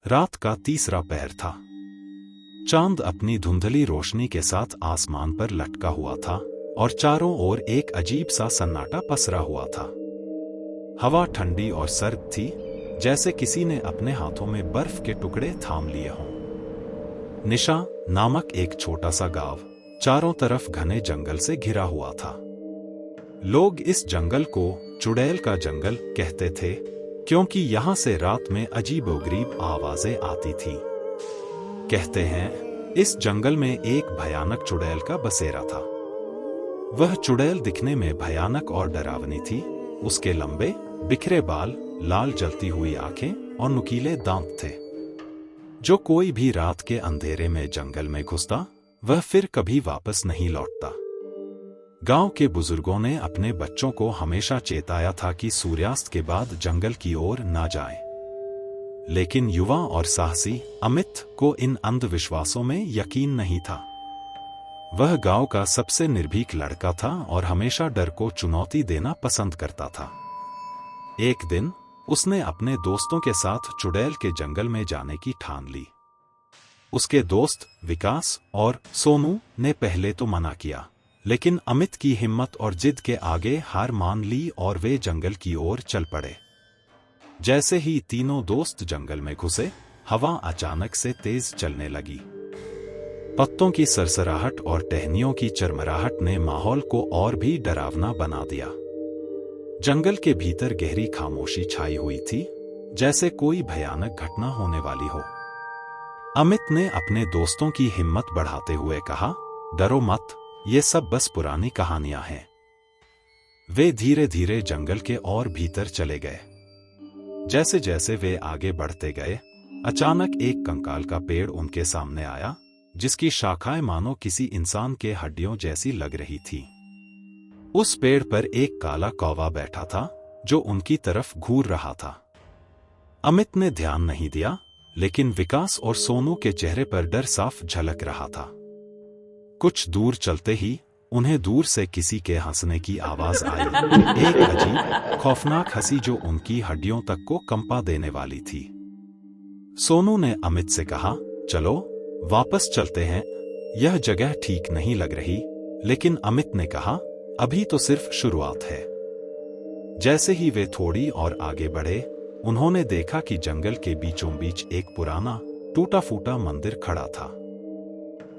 रात का तीसरा पहर था। चांद अपनी धुंधली रोशनी के साथ आसमान पर लटका हुआ था और चारों ओर एक अजीब सा सन्नाटा पसरा हुआ था। हवा ठंडी और सर्द थी, जैसे किसी ने अपने हाथों में बर्फ के टुकड़े थाम लिए हों। निशा नामक एक छोटा सा गांव चारों तरफ घने जंगल से घिरा हुआ था। लोग इस जंगल को चुड़ैल का जंगल कहते थे, क्योंकि यहां से रात में अजीबोगरीब आवाजें आती थीं। कहते हैं इस जंगल में एक भयानक चुड़ैल का बसेरा था। वह चुड़ैल दिखने में भयानक और डरावनी थी। उसके लंबे बिखरे बाल, लाल जलती हुई आंखें और नुकीले दांत थे। जो कोई भी रात के अंधेरे में जंगल में घुसता, वह फिर कभी वापस नहीं लौटता। गांव के बुजुर्गों ने अपने बच्चों को हमेशा चेताया था कि सूर्यास्त के बाद जंगल की ओर ना जाएं। लेकिन युवा और साहसी अमित को इन अंधविश्वासों में यकीन नहीं था। वह गांव का सबसे निर्भीक लड़का था और हमेशा डर को चुनौती देना पसंद करता था। एक दिन उसने अपने दोस्तों के साथ चुड़ैल के जंगल में जाने की ठान ली। उसके दोस्त विकास और सोनू ने पहले तो मना किया, लेकिन अमित की हिम्मत और जिद के आगे हार मान ली और वे जंगल की ओर चल पड़े। जैसे ही तीनों दोस्त जंगल में घुसे, हवा अचानक से तेज चलने लगी। पत्तों की सरसराहट और टहनियों की चरमराहट ने माहौल को और भी डरावना बना दिया। जंगल के भीतर गहरी खामोशी छाई हुई थी, जैसे कोई भयानक घटना होने वाली हो। अमित ने अपने दोस्तों की हिम्मत बढ़ाते हुए कहा, डरो मत, ये सब बस पुरानी कहानियां हैं। वे धीरे धीरे जंगल के और भीतर चले गए। जैसे जैसे वे आगे बढ़ते गए, अचानक एक कंकाल का पेड़ उनके सामने आया, जिसकी शाखाएं मानो किसी इंसान के हड्डियों जैसी लग रही थी। उस पेड़ पर एक काला कौवा बैठा था, जो उनकी तरफ घूर रहा था। अमित ने ध्यान नहीं दिया, लेकिन विकास और सोनू के चेहरे पर डर साफ झलक रहा था। कुछ दूर चलते ही उन्हें दूर से किसी के हंसने की आवाज आई, एक अजीब खौफनाक हंसी जो उनकी हड्डियों तक को कंपा देने वाली थी। सोनू ने अमित से कहा, चलो वापस चलते हैं, यह जगह ठीक नहीं लग रही। लेकिन अमित ने कहा, अभी तो सिर्फ शुरुआत है। जैसे ही वे थोड़ी और आगे बढ़े, उन्होंने देखा कि जंगल के बीचों बीच एक पुराना टूटा फूटा मंदिर खड़ा था।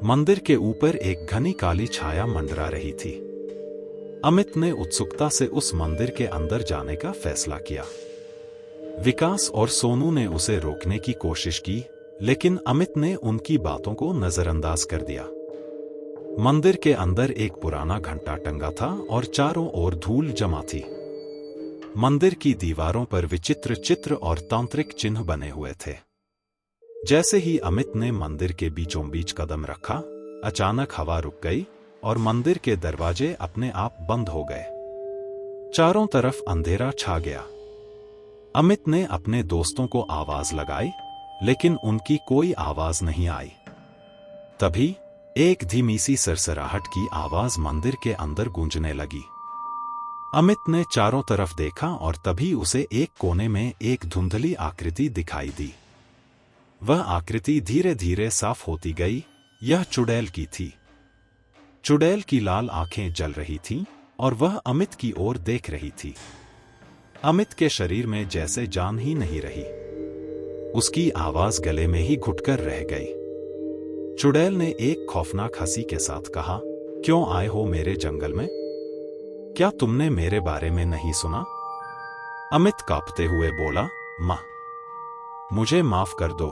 मंदिर के ऊपर एक घनी काली छाया मंडरा रही थी। अमित ने उत्सुकता से उस मंदिर के अंदर जाने का फैसला किया। विकास और सोनू ने उसे रोकने की कोशिश की, लेकिन अमित ने उनकी बातों को नजरअंदाज कर दिया। मंदिर के अंदर एक पुराना घंटा टंगा था और चारों ओर धूल जमा थी। मंदिर की दीवारों पर विचित्र चित्र और तांत्रिक चिन्ह बने हुए थे। जैसे ही अमित ने मंदिर के बीचों बीच कदम रखा, अचानक हवा रुक गई और मंदिर के दरवाजे अपने आप बंद हो गए। चारों तरफ अंधेरा छा गया। अमित ने अपने दोस्तों को आवाज लगाई, लेकिन उनकी कोई आवाज नहीं आई। तभी एक धीमी सी सरसराहट की आवाज मंदिर के अंदर गूंजने लगी। अमित ने चारों तरफ देखा और तभी उसे एक कोने में एक धुंधली आकृति दिखाई दी। वह आकृति धीरे धीरे साफ होती गई। यह चुड़ैल की थी। चुड़ैल की लाल आंखें जल रही थीं और वह अमित की ओर देख रही थी। अमित के शरीर में जैसे जान ही नहीं रही। उसकी आवाज गले में ही घुटकर रह गई। चुड़ैल ने एक खौफनाक हंसी के साथ कहा, क्यों आए हो मेरे जंगल में? क्या तुमने मेरे बारे में नहीं सुना? अमित कांपते हुए बोला, मां, मुझे माफ कर दो।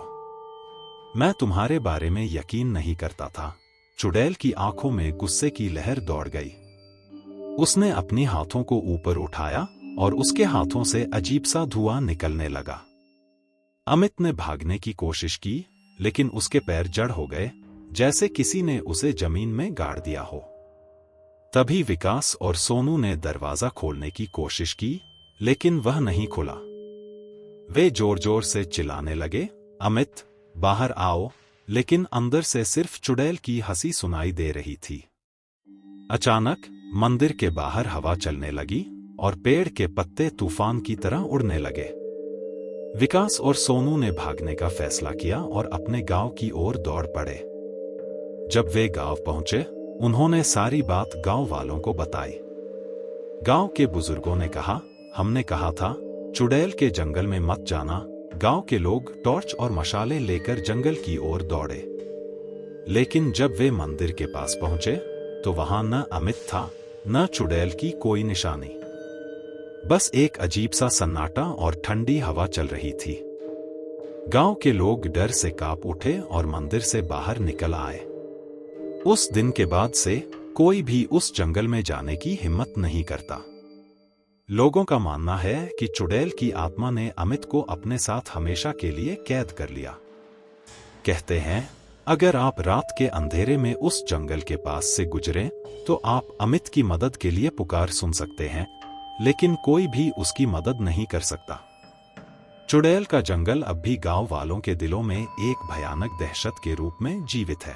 मैं तुम्हारे बारे में यकीन नहीं करता था। चुड़ैल की आंखों में गुस्से की लहर दौड़ गई। उसने अपनी हाथों को ऊपर उठाया और उसके हाथों से अजीब सा धुआं निकलने लगा। अमित ने भागने की कोशिश की, लेकिन उसके पैर जड़ हो गए, जैसे किसी ने उसे जमीन में गाड़ दिया हो। तभी विकास और सोनू ने दरवाजा खोलने की कोशिश की, लेकिन वह नहीं खुला। वे जोर जोर से चिल्लाने लगे, अमित, बाहर आओ, लेकिन अंदर से सिर्फ चुड़ैल की हंसी सुनाई दे रही थी। अचानक मंदिर के बाहर हवा चलने लगी और पेड़ के पत्ते तूफान की तरह उड़ने लगे। विकास और सोनू ने भागने का फैसला किया और अपने गांव की ओर दौड़ पड़े। जब वे गांव पहुंचे, उन्होंने सारी बात गांव वालों को बताई। गांव के बुजुर्गों ने कहा, हमने कहा था चुड़ैल के जंगल में मत जाना। गांव के लोग टॉर्च और मशाले लेकर जंगल की ओर दौड़े। लेकिन जब वे मंदिर के पास पहुंचे तो वहां न अमित था, न चुड़ैल की कोई निशानी। बस एक अजीब सा सन्नाटा और ठंडी हवा चल रही थी। गांव के लोग डर से कांप उठे और मंदिर से बाहर निकल आए। उस दिन के बाद से कोई भी उस जंगल में जाने की हिम्मत नहीं करता। लोगों का मानना है कि चुड़ैल की आत्मा ने अमित को अपने साथ हमेशा के लिए कैद कर लिया। कहते हैं, अगर आप रात के अंधेरे में उस जंगल के पास से गुजरें तो आप अमित की मदद के लिए पुकार सुन सकते हैं, लेकिन कोई भी उसकी मदद नहीं कर सकता। चुड़ैल का जंगल अब भी गांव वालों के दिलों में एक भयानक दहशत के रूप में जीवित है।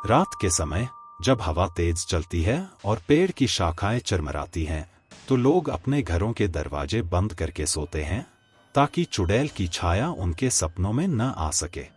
रात के समय जब हवा तेज चलती है और पेड़ की शाखाएं चरमराती हैं, तो लोग अपने घरों के दरवाजे बंद करके सोते हैं ताकि चुड़ैल की छाया उनके सपनों में न आ सके।